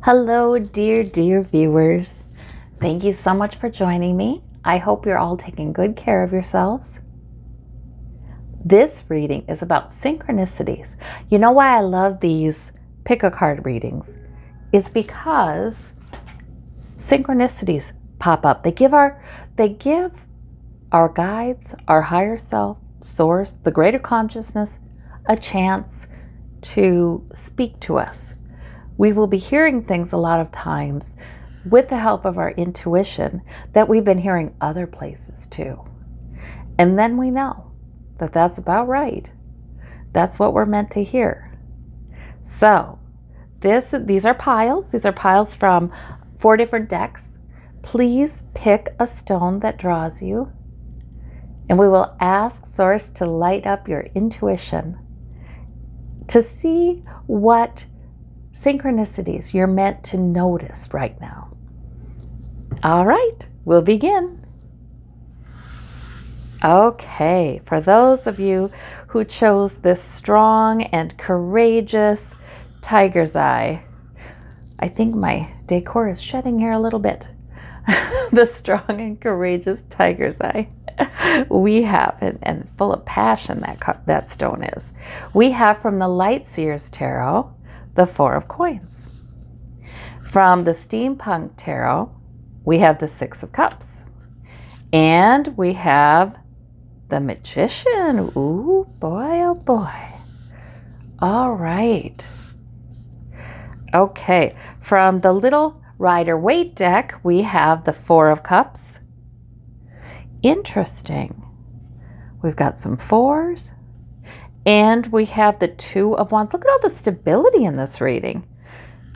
Hello, dear viewers. Thank you so much for joining me. I hope you're all taking good care of yourselves. This reading is about synchronicities. You know why I love these pick-a-card readings? It's because synchronicities pop up. They give our guides, our higher self, source, the greater consciousness, a chance to speak to us. We will be hearing things a lot of times with the help of our intuition that we've been hearing other places too. And then we know that that's about right. That's what we're meant to hear. So these are piles. These are piles from 4 different decks. Please pick a stone that draws you, and we will ask Source to light up your intuition to see what synchronicities you're meant to notice right now. All right, we'll begin. Okay, for those of you who chose this strong and courageous tiger's eye, I think my decor is shedding here a little bit. The strong and courageous tiger's eye. We have, and full of passion that stone is. We have from the Light Seers Tarot, the 4 of Coins. From the Steampunk Tarot, we have the 6 of Cups. And we have the Magician. Ooh, boy, oh boy. All right. Okay, from the Little Rider-Waite deck, we have the 4 of Cups. Interesting. We've got some 4s. And we have the 2 of Wands. Look at all the stability in this reading.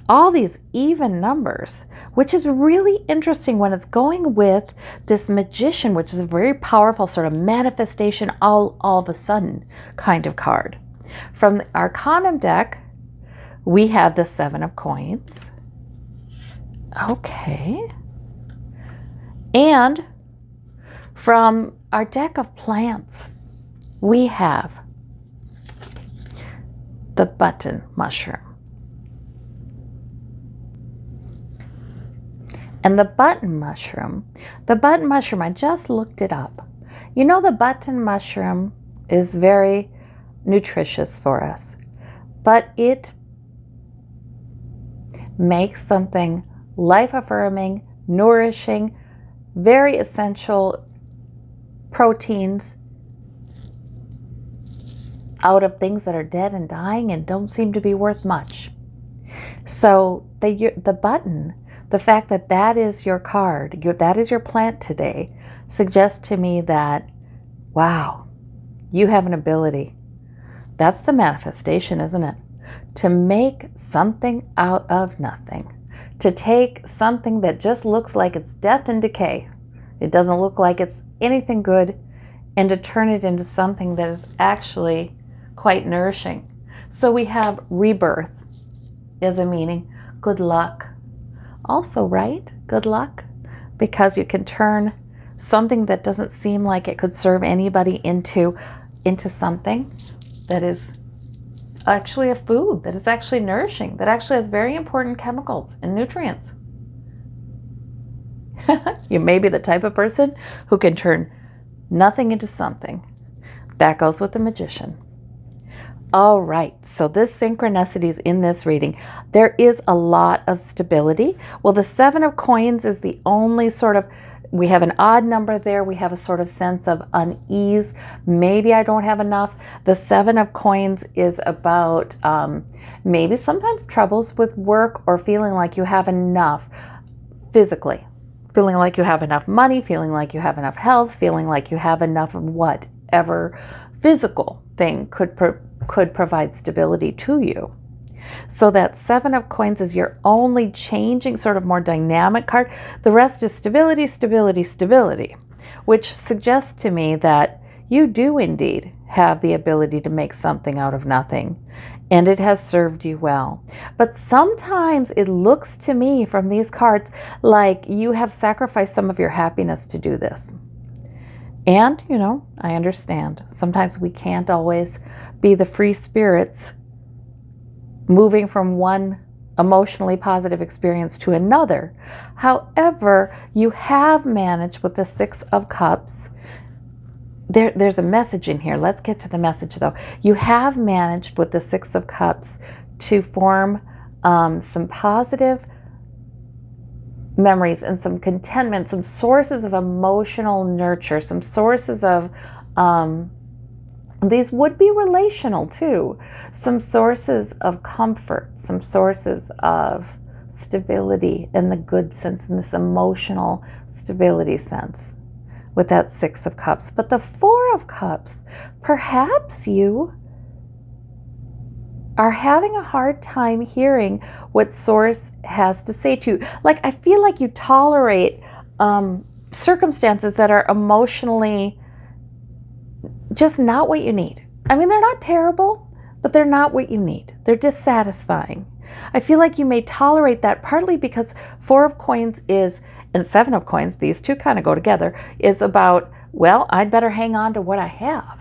All these even numbers, which is really interesting when it's going with this Magician, which is a very powerful sort of manifestation all of a sudden kind of card. From the Arcanum deck, we have the 7 of Coins. Okay. And from our deck of plants, we have the button mushroom. And the button mushroom, I just looked it up. You know, the button mushroom is very nutritious for us, but it makes something life-affirming, nourishing, very essential proteins out of things that are dead and dying and don't seem to be worth much. So the button, the fact that that is your card, that is your plant today, suggests to me that, wow, you have an ability. That's the manifestation, isn't it? To make something out of nothing. To take something that just looks like it's death and decay. It doesn't look like it's anything good, and to turn it into something that is actually quite nourishing. So we have rebirth as a meaning. Good luck. Also, right? Good luck. Because you can turn something that doesn't seem like it could serve anybody into something that is actually a food, that is actually nourishing, that actually has very important chemicals and nutrients. You may be the type of person who can turn nothing into something. That goes with the Magician. All right, so this synchronicities in this reading, there is a lot of stability. Well, the 7 of Coins is the only sort of, we have an odd number there. We have a sort of sense of unease. Maybe I don't have enough. The 7 of Coins is about maybe sometimes troubles with work or feeling like you have enough physically. Feeling like you have enough money, feeling like you have enough health, feeling like you have enough of whatever physical thing could provide stability to you. So that 7 of Coins is your only changing, sort of more dynamic card. The rest is stability, stability, stability, which suggests to me that you do indeed have the ability to make something out of nothing, and it has served you well. But sometimes it looks to me from these cards like you have sacrificed some of your happiness to do this. And, you know, I understand. Sometimes we can't always be the free spirits moving from one emotionally positive experience to another. However, you have managed with the Six of Cups. There's a message in here. Let's get to the message though. You have managed with the Six of Cups to form some positive memories and some contentment, some sources of emotional nurture, some sources of, these would be relational too, some sources of comfort, some sources of stability in the good sense, in this emotional stability sense with that Six of Cups. But the Four of Cups, perhaps you are having a hard time hearing what Source has to say to you. Like, I feel like you tolerate circumstances that are emotionally just not what you need. I mean, they're not terrible, but they're not what you need. They're dissatisfying. I feel like you may tolerate that partly because Four of Coins is, and Seven of Coins, these two kind of go together, is about, well, I'd better hang on to what I have.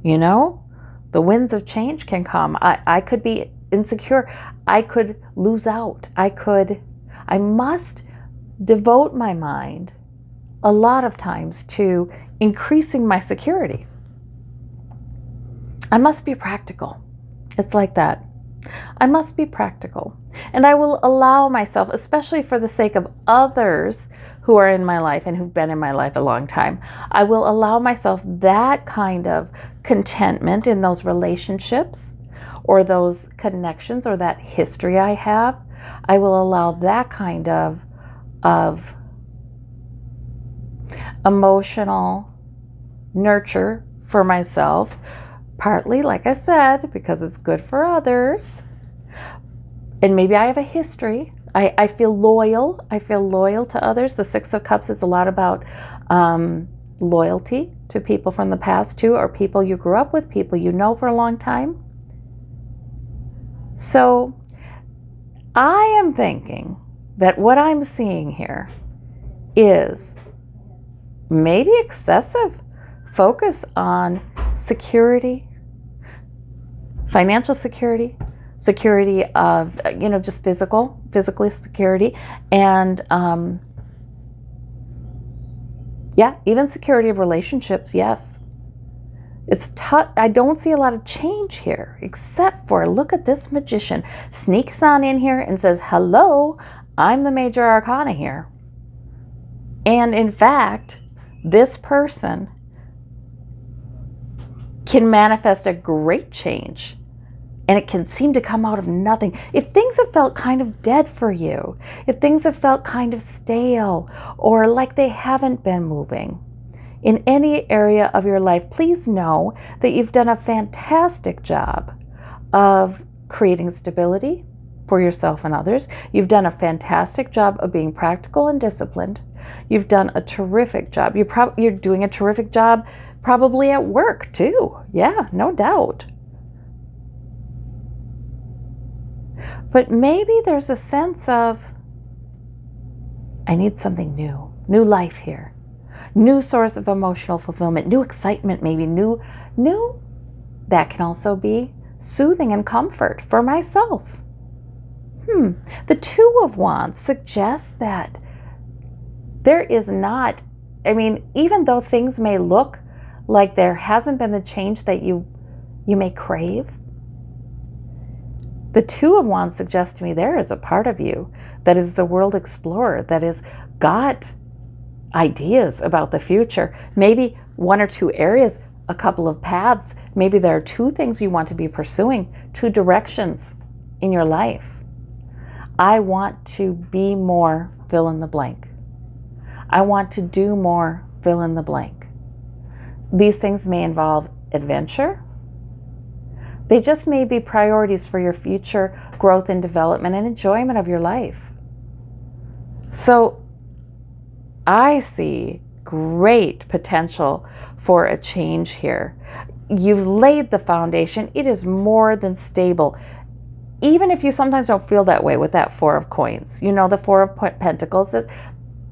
You know, the winds of change can come. I could be insecure. I could lose out. I must devote my mind a lot of times to increasing my security. I must be practical. It's like that. I must be practical. And I will allow myself, especially for the sake of others who are in my life and who've been in my life a long time, I will allow myself that kind of contentment in those relationships or those connections or that history I have. I will allow that kind of emotional nurture for myself. Partly, like I said, because it's good for others. And maybe I have a history. I feel loyal. I feel loyal to others. The Six of Cups is a lot about loyalty to people from the past too, or people you grew up with, people you know for a long time. So I am thinking that what I'm seeing here is maybe excessive focus on security, financial security, security of, just physically security, and even security of relationships, yes. It's tough. I don't see a lot of change here, except for, look at this Magician. Sneaks on in here and says, hello, I'm the major arcana here. And in fact, this person can manifest a great change, and it can seem to come out of nothing. If things have felt kind of dead for you, if things have felt kind of stale or like they haven't been moving in any area of your life, please know that you've done a fantastic job of creating stability for yourself and others. You've done a fantastic job of being practical and disciplined. You've done a terrific job. You're doing a terrific job probably at work too. Yeah, no doubt. But maybe there's a sense of, I need something new life here, new source of emotional fulfillment, new excitement, maybe new, that can also be soothing and comfort for myself. The Two of Wands suggests that there is not, even though things may look like there hasn't been the change that you may crave, the Two of Wands suggests to me there is a part of you that is the world explorer, that has got ideas about the future. Maybe one or two areas, a couple of paths. Maybe there are two things you want to be pursuing, two directions in your life. I want to be more, fill in the blank. I want to do more, fill in the blank. These things may involve adventure. They just may be priorities for your future growth and development and enjoyment of your life. So I see great potential for a change here. You've laid the foundation. It is more than stable. Even if you sometimes don't feel that way with that Four of Coins. The Four of Pentacles. That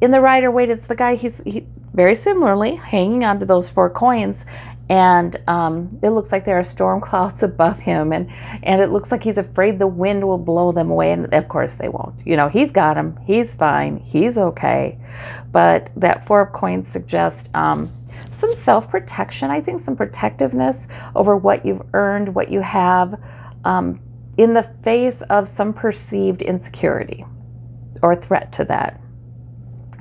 in the Rider-Waite, it's the guy, he very similarly hanging on to those 4 coins. And it looks like there are storm clouds above him, and it looks like he's afraid the wind will blow them away. And of course they won't. You know, he's got him. He's fine. He's okay. But that Four of Coins suggests some self-protection, I think, some protectiveness over what you've earned, what you have, in the face of some perceived insecurity or threat to that.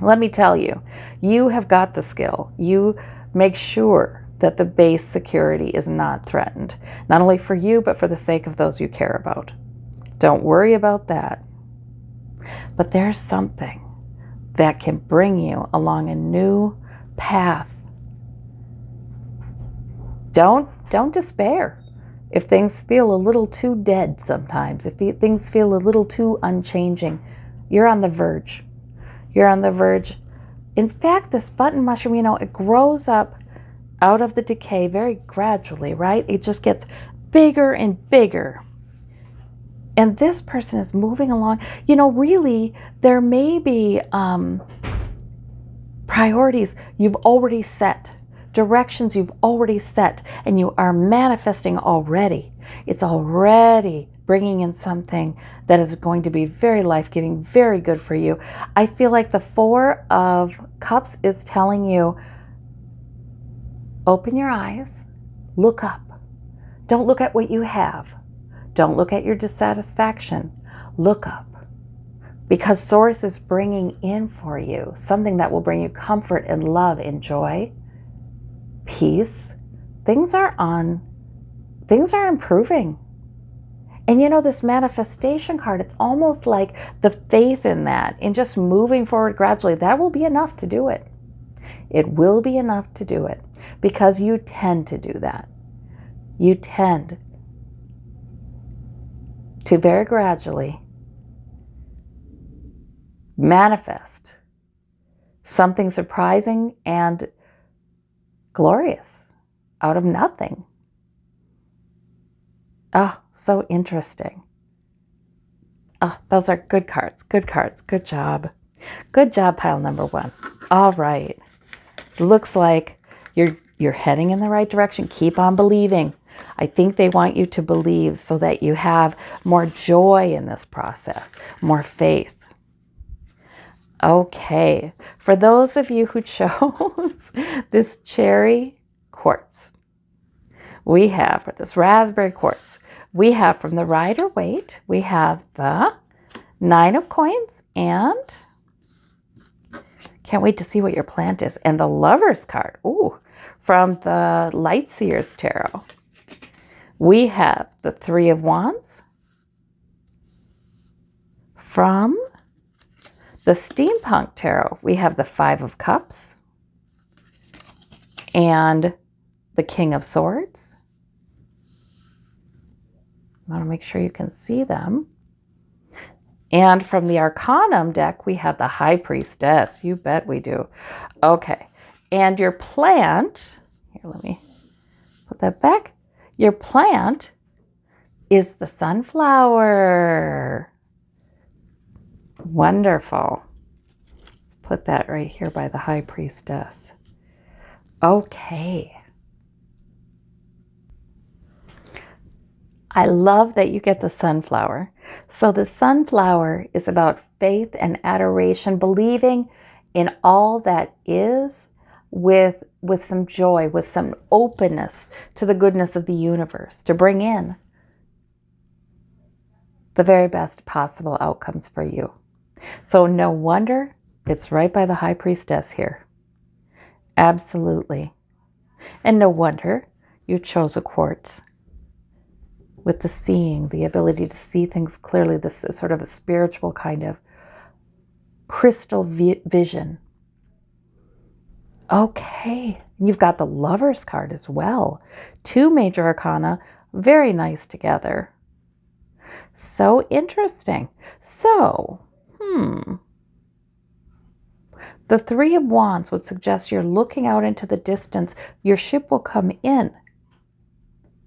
Let me tell you, you have got the skill. You make sure that the base security is not threatened, not only for you, but for the sake of those you care about. Don't worry about that. But there's something that can bring you along a new path. Don't despair. If things feel a little too dead sometimes, if things feel a little too unchanging, you're on the verge. You're on the verge. In fact, this button mushroom, you know, it grows up out of the decay very gradually, right? It just gets bigger and bigger. And this person is moving along. You know, really, there may be priorities you've already set, directions you've already set, and you are manifesting already. It's already bringing in something that is going to be very life-giving, very good for you. I feel like the Four of Cups is telling you, open your eyes, look up. Don't look at what you have. Don't look at your dissatisfaction. Look up. Because Source is bringing in for you something that will bring you comfort and love and joy, peace. Things are improving. And you know, this manifestation card, it's almost like the faith in that, in just moving forward gradually, that will be enough to do it. It will be enough to do it because you tend to do that. You tend to very gradually manifest something surprising and glorious out of nothing. Oh, so interesting. Oh, those are good cards. Good cards. Good job. Good job, pile number one. All right. Looks like you're heading in the right direction. Keep on believing. I think they want you to believe so that you have more joy in this process, more faith. Okay. For those of you who chose this cherry quartz, we have, for this raspberry quartz, we have from the Rider-Waite, we have the Nine of Coins, and can't wait to see what your plant is, and the Lover's card. Ooh, from the Lightseers Tarot, we have the Three of Wands. From the Steampunk Tarot, we have the Five of Cups and the King of Swords. I want to make sure you can see them. And from the Arcanum deck, we have the High Priestess. You bet we do. Okay. And your plant, here, let me put that back. Your plant is the sunflower. Wonderful. Let's put that right here by the High Priestess. Okay. I love that you get the sunflower. So the sunflower is about faith and adoration, believing in all that is with some joy, with some openness to the goodness of the universe, to bring in the very best possible outcomes for you. So no wonder it's right by the High Priestess here. Absolutely. And no wonder you chose a quartz with the seeing, the ability to see things clearly, this is sort of a spiritual kind of crystal vision. Okay, you've got the Lover's card as well. Two major arcana, very nice together. So interesting. So, the Three of Wands would suggest you're looking out into the distance. Your ship will come in.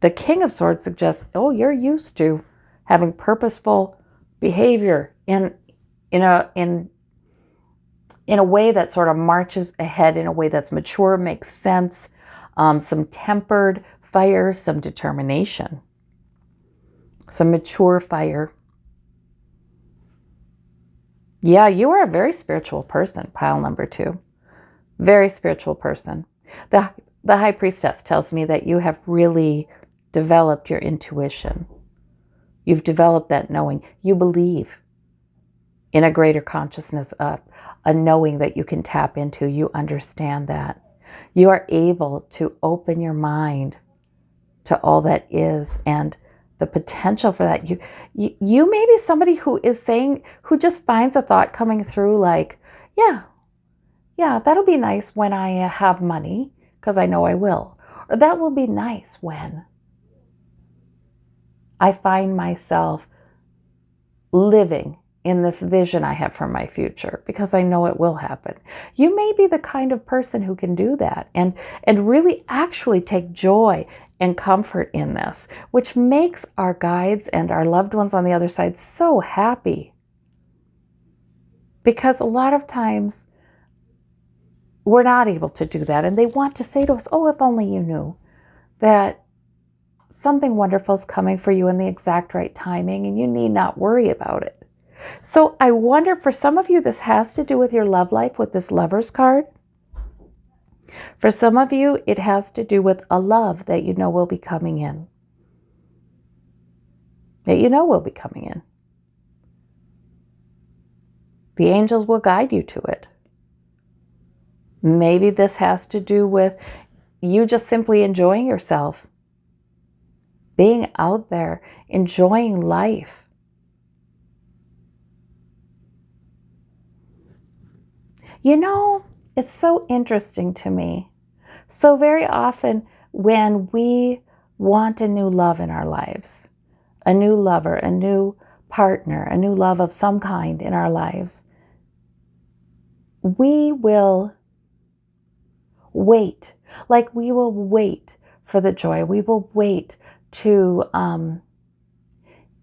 The King of Swords suggests, oh, you're used to having purposeful behavior in a way that sort of marches ahead, in a way that's mature, makes sense. some tempered fire, some determination, some mature fire. Yeah, you are a very spiritual person, pile number 2. Very spiritual person. The High Priestess tells me that you have really developed your intuition. You've developed that knowing. You believe in a greater consciousness of a knowing that you can tap into. You understand that. You are able to open your mind to all that is and the potential for that. You may be somebody who is saying, who just finds a thought coming through like, yeah, that'll be nice when I have money, because I know I will. Or that will be nice when I find myself living in this vision I have for my future, because I know it will happen. You may be the kind of person who can do that and really actually take joy and comfort in this, which makes our guides and our loved ones on the other side so happy. Because a lot of times we're not able to do that, and they want to say to us, oh, if only you knew that something wonderful is coming for you in the exact right timing, and you need not worry about it. So I wonder, for some of you, this has to do with your love life with this Lover's card. For some of you, it has to do with a love that you know will be coming in. That you know will be coming in. The angels will guide you to it. Maybe this has to do with you just simply enjoying yourself. Being out there, enjoying life. You know, it's so interesting to me. So very often when we want a new love in our lives, a new lover, a new partner, a new love of some kind in our lives, we will wait. Like, we will wait for the joy. We will wait to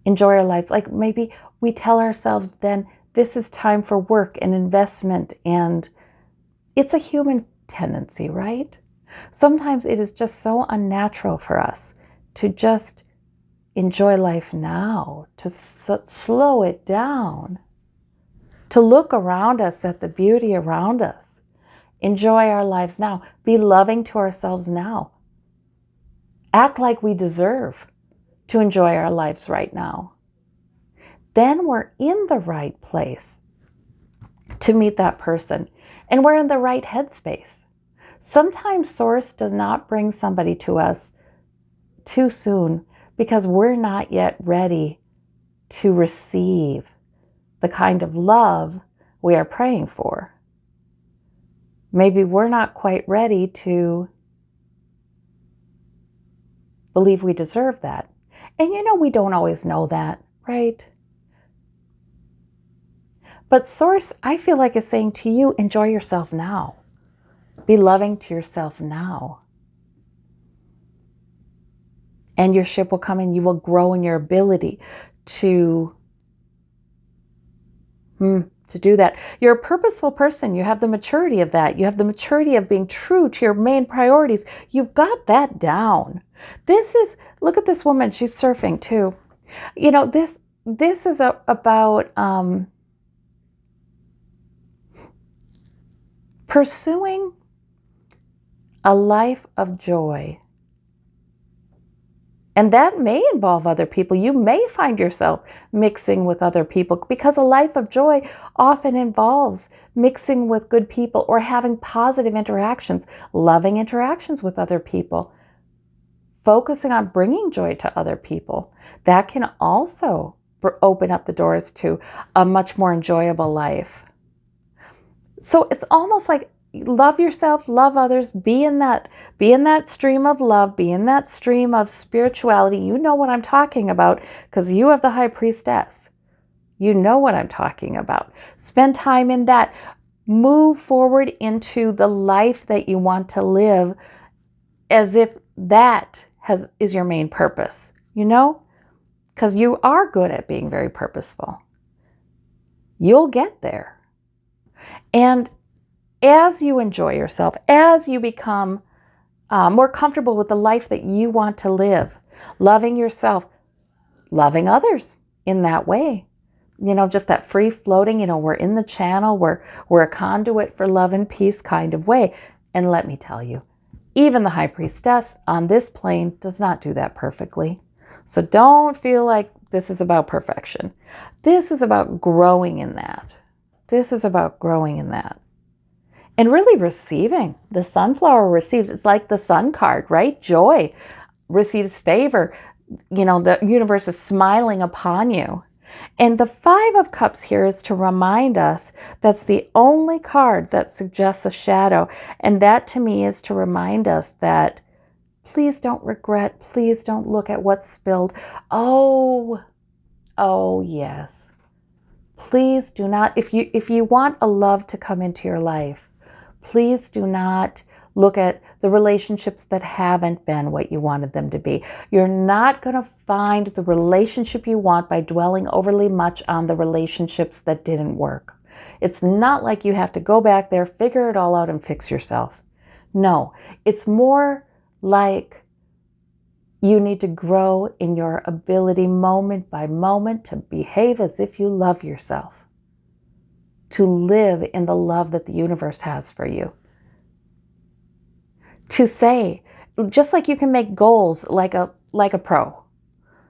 enjoy our lives. Like, maybe we tell ourselves then, this is time for work and investment, and it's a human tendency, right? Sometimes it is just so unnatural for us to just enjoy life now, to slow it down, to look around us at the beauty around us, enjoy our lives now, be loving to ourselves now, act like we deserve to enjoy our lives right now. Then we're in the right place to meet that person, and we're in the right headspace. Sometimes Source does not bring somebody to us too soon because we're not yet ready to receive the kind of love we are praying for. Maybe we're not quite ready to believe we deserve that. And you know, we don't always know that, right? But Source, I feel like, is saying to you, enjoy yourself now. Be loving to yourself now. And your ship will come and you will grow in your ability to do that. You're a purposeful person. You have the maturity of that. You have the maturity of being true to your main priorities. You've got that down. Look at this woman. She's surfing too. You know, this is about pursuing a life of joy. And that may involve other people. You may find yourself mixing with other people, because a life of joy often involves mixing with good people or having positive interactions, loving interactions with other people, focusing on bringing joy to other people. That can also open up the doors to a much more enjoyable life. So it's almost like, love yourself, love others, be in that stream of love, be in that stream of spirituality. You know what I'm talking about, because you have the High Priestess. You know what I'm talking about. Spend time in that. Move forward into the life that you want to live as if that is your main purpose, you know? Because you are good at being very purposeful. You'll get there. And as you enjoy yourself, as you become more comfortable with the life that you want to live, loving yourself, loving others in that way. Just that free floating, we're in the channel, we're a conduit for love and peace kind of way. And let me tell you, even the high priestess on this plane does not do that perfectly. So don't feel like this is about perfection. This is about growing in that. This is about growing in that. And really receiving. The sunflower receives, it's like the sun card, right? Joy receives favor. The universe is smiling upon you. And the Five of Cups here is to remind us that's the only card that suggests a shadow. And that to me is to remind us that please don't regret. Please don't look at what's spilled. Oh, yes. Please do not, if you want a love to come into your life, please do not look at the relationships that haven't been what you wanted them to be. You're not going to find the relationship you want by dwelling overly much on the relationships that didn't work. It's not like you have to go back there, figure it all out, and fix yourself. No, it's more like you need to grow in your ability moment by moment to behave as if you love yourself, to live in the love that the universe has for you. To say, just like you can make goals like a pro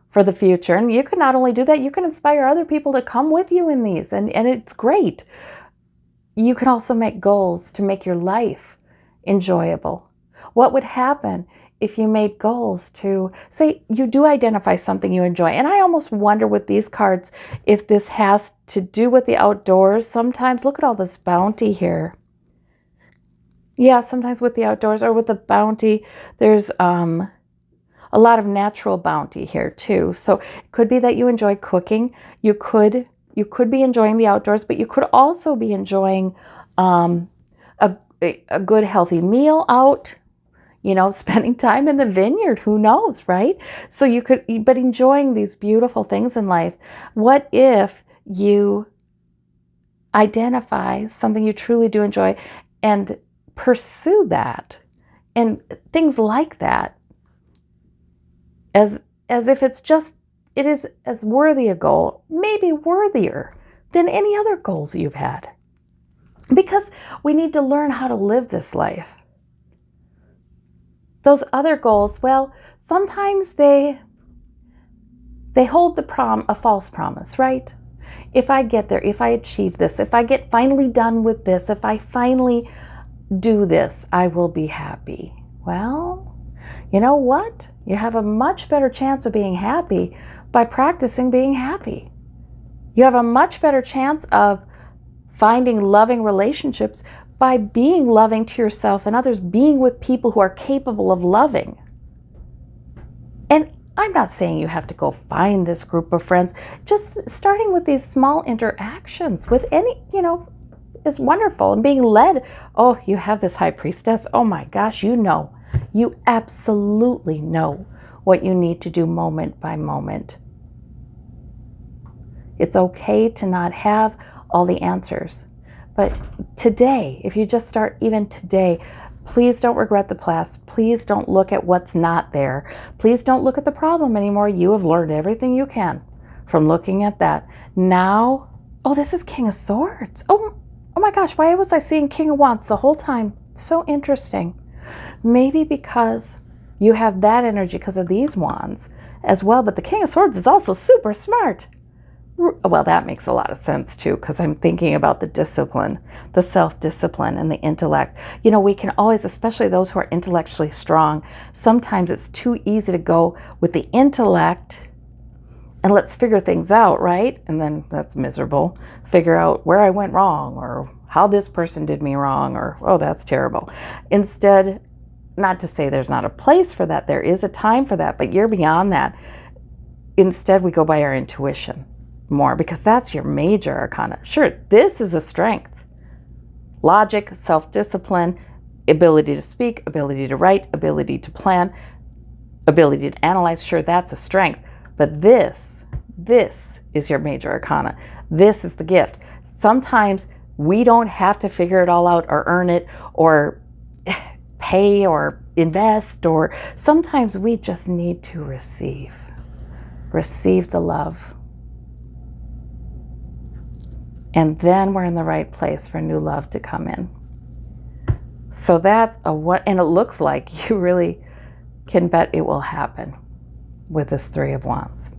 for the future, and you can not only do that, you can inspire other people to come with you in these, and it's great. You can also make goals to make your life enjoyable. What would happen if you made goals to, say, you do identify something you enjoy? And I almost wonder with these cards if this has to do with the outdoors. Sometimes, look at all this bounty here. Yeah, sometimes with the outdoors or with the bounty, there's a lot of natural bounty here too. So it could be that you enjoy cooking. You could be enjoying the outdoors, but you could also be enjoying a good healthy meal out, spending time in the vineyard, who knows, right? So you could, but enjoying these beautiful things in life. What if you identify something you truly do enjoy and pursue that, and things like that, as if it is as worthy a goal, maybe worthier than any other goals you've had. Because we need to learn how to live this life. Those other goals, well, sometimes they hold a false promise, right? If I get there, if I achieve this, if I get finally done with this, if I finally do this, I will be happy. Well, you know what? You have a much better chance of being happy by practicing being happy. You have a much better chance of finding loving relationships by being loving to yourself and others, being with people who are capable of loving. And I'm not saying you have to go find this group of friends. Just starting with these small interactions with any, is wonderful. And being led, oh, you have this high priestess. Oh my gosh, you absolutely know what you need to do moment by moment. It's okay to not have all the answers. But today, if you just start even today, please don't regret the past. Please don't look at what's not there. Please don't look at the problem anymore. You have learned everything you can from looking at that. Now, oh, this is King of Swords. Oh my gosh, why was I seeing King of Wands the whole time? So interesting. Maybe because you have that energy because of these wands as well. But the King of Swords is also super smart. Well, that makes a lot of sense too, because I'm thinking about the discipline, the self-discipline and the intellect. We can always, especially those who are intellectually strong, sometimes it's too easy to go with the intellect and let's figure things out, right? And then that's miserable. Figure out where I went wrong or how this person did me wrong or, oh, that's terrible. Instead, not to say there's not a place for that. There is a time for that, but you're beyond that. Instead, we go by our intuition more because that's your major arcana. Sure, this is a strength. Logic, self-discipline, ability to speak, ability to write, ability to plan, ability to analyze. Sure, that's a strength. But this is your major arcana. This is the gift. Sometimes we don't have to figure it all out or earn it or pay or invest, or sometimes we just need to receive the love. And then we're in the right place for new love to come in. So that's and it looks like you really can bet it will happen with this Three of Wands.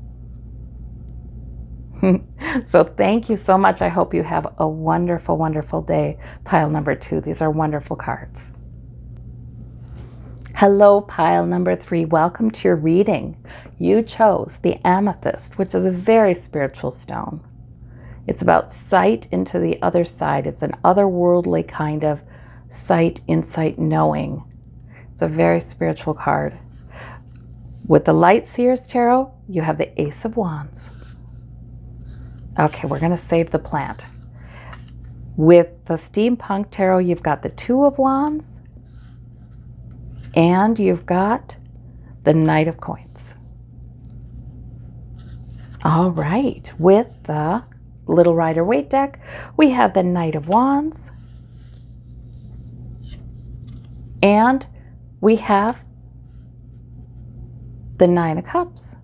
So thank you so much. I hope you have a wonderful, wonderful day. Pile number 2. These are wonderful cards. Hello, pile number 3. Welcome to your reading. You chose the amethyst, which is a very spiritual stone. It's about sight into the other side. It's an otherworldly kind of sight, insight, knowing. It's a very spiritual card. With the Light Seers Tarot, you have the Ace of Wands. Okay, we're going to save the plant. With the Steampunk Tarot, you've got the Two of Wands, and you've got the Knight of Coins. All right, with the Little Rider-Waite deck, we have the Knight of Wands, and we have the Nine of Cups.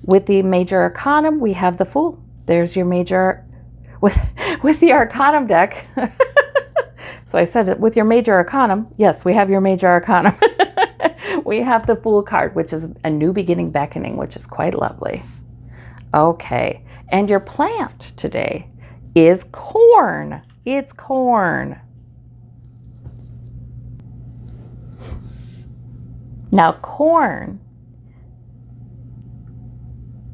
With the Major Arcanum, we have the Fool. There's your major, with the Arcanum deck. So I said it with your Major Arcanum. Yes, we have your Major Arcanum. We have the Fool card, which is a new beginning beckoning, which is quite lovely. Okay, and your plant today is corn. It's corn. Now, corn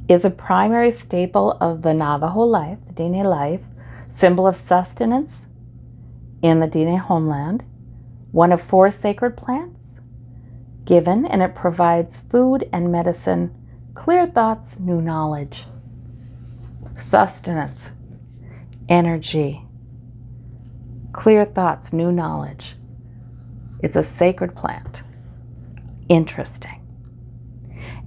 is a primary staple of the Navajo life, the Diné life, symbol of sustenance in the Diné homeland, one of 4 sacred plants given, and it provides food and medicine, clear thoughts, new knowledge, sustenance, energy, clear thoughts, new knowledge. It's a sacred plant. Interesting.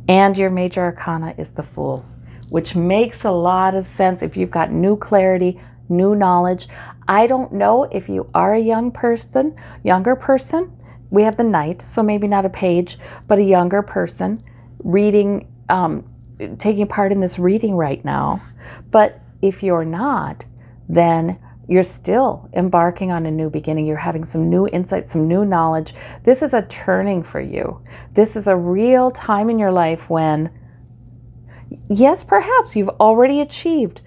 And your Major Arcana is the Fool, which makes a lot of sense if you've got new clarity, new knowledge. I don't know if you are a younger person. We have the Knight, so maybe not a page, but a younger person reading, taking part in this reading right now. But if you're not, then you're still embarking on a new beginning. You're having some new insight, some new knowledge. This is a turning for you. This is a real time in your life when, yes, perhaps you've already achieved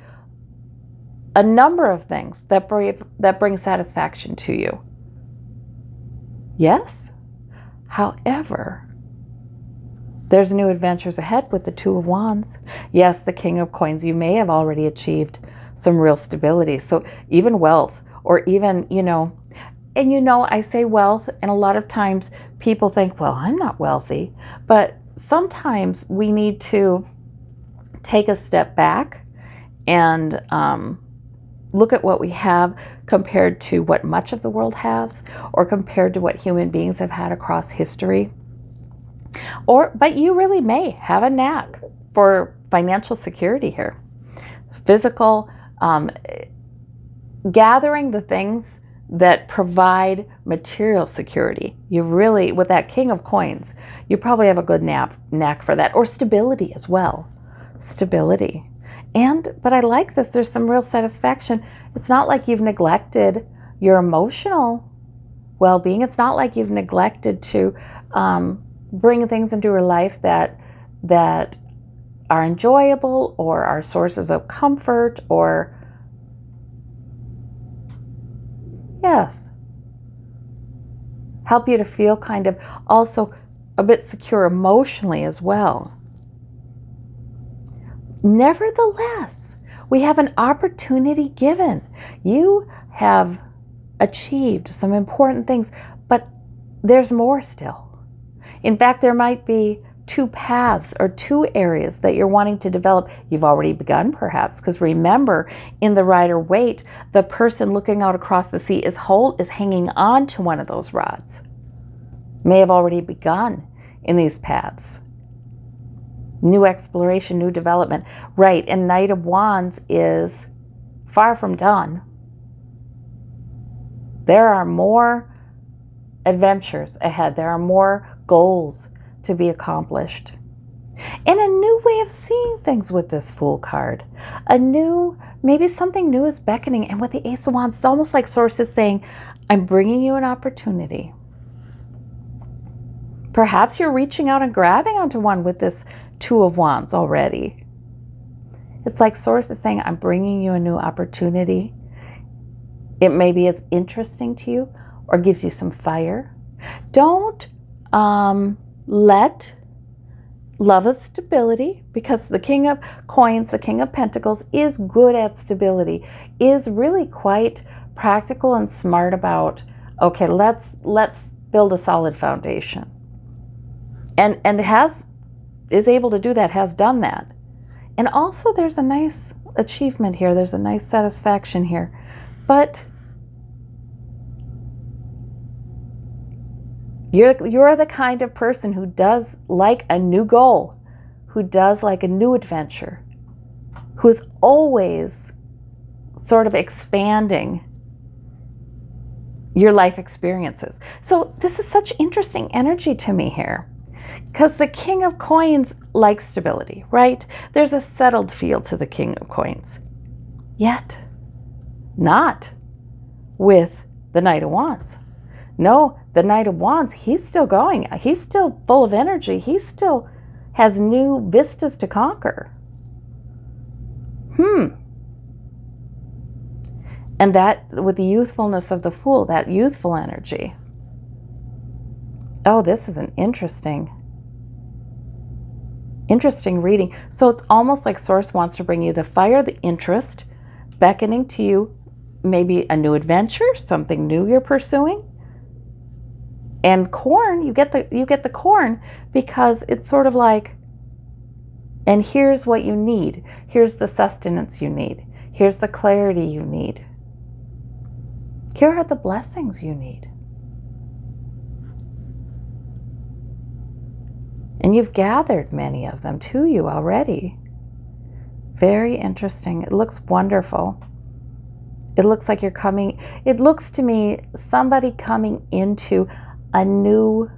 a number of things that bring satisfaction to you. Yes. However, there's new adventures ahead with the Two of Wands. Yes, the King of Coins. You may have already achieved some real stability. So even wealth, or even, and I say wealth, and a lot of times people think, well, I'm not wealthy. But sometimes we need to take a step back and look at what we have compared to what much of the world has, or compared to what human beings have had across history. But you really may have a knack for financial security here. Physical, gathering the things that provide material security. You really, with that King of Coins, you probably have a good knack for that, or stability as well. Stability. But I like this. There's some real satisfaction. It's not like you've neglected your emotional well-being. It's not like you've neglected to bring things into your life that are enjoyable, or are sources of comfort, or yes, help you to feel kind of also a bit secure emotionally as well. Nevertheless, we have an opportunity given. You have achieved some important things, but there's more still. In fact, there might be 2 paths or 2 areas that you're wanting to develop. You've already begun, perhaps, because remember, in the Rider-Waite, the person looking out across the sea is hanging on to one of those rods. May have already begun in these paths. New exploration, new development. Right, and Knight of Wands is far from done. There are more adventures ahead. There are more goals to be accomplished. And a new way of seeing things with this Fool card. Maybe something new is beckoning. And with the Ace of Wands, it's almost like Source is saying, I'm bringing you an opportunity. Perhaps you're reaching out and grabbing onto one with this Two of Wands already. It's like Source is saying, I'm bringing you a new opportunity. It maybe is interesting to you or gives you some fire. Don't let love of stability, because the King of Coins, the King of Pentacles, is good at stability, is really quite practical and smart about, okay, let's build a solid foundation. And is able to do that, has done that. And also there's a nice achievement here. There's a nice satisfaction here. But you're the kind of person who does like a new goal, who does like a new adventure, who's always sort of expanding your life experiences. So this is such interesting energy to me here, because the King of Coins likes stability, right? There's a settled feel to the King of Coins. Yet, not with the Knight of Wands. No, the Knight of Wands, he's still going. He's still full of energy. He still has new vistas to conquer. And that, with the youthfulness of the Fool, that youthful energy. Oh, this is an interesting reading. So it's almost like Source wants to bring you the fire, the interest, beckoning to you maybe a new adventure, something new you're pursuing. And corn, you get the corn, because it's sort of like, and here's what you need. Here's the sustenance you need. Here's the clarity you need. Here are the blessings you need. And you've gathered many of them to you already. Very interesting. It looks wonderful. It looks like you're coming, it looks to me somebody coming into a new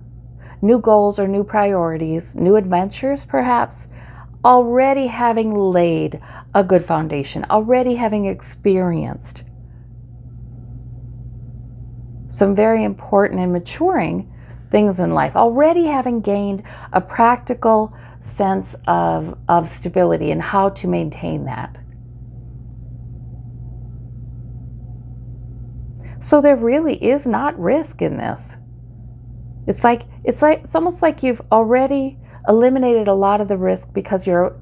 goals or new priorities, new adventures perhaps, already having laid a good foundation, already having experienced some very important and maturing things in life, already having gained a practical sense of stability and how to maintain that. So there really is not risk in this. It's almost like you've already eliminated a lot of the risk, because you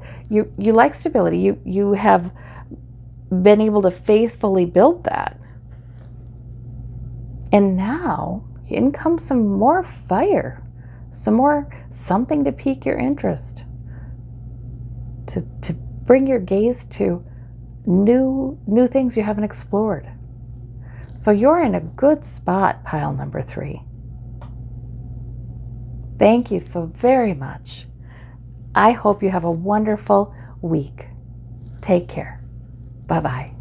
like stability. You have been able to faithfully build that. And now in comes some more fire, something to pique your interest, to bring your gaze to new things you haven't explored. So you're in a good spot, pile number 3. Thank you so very much. I hope you have a wonderful week. Take care. Bye-bye.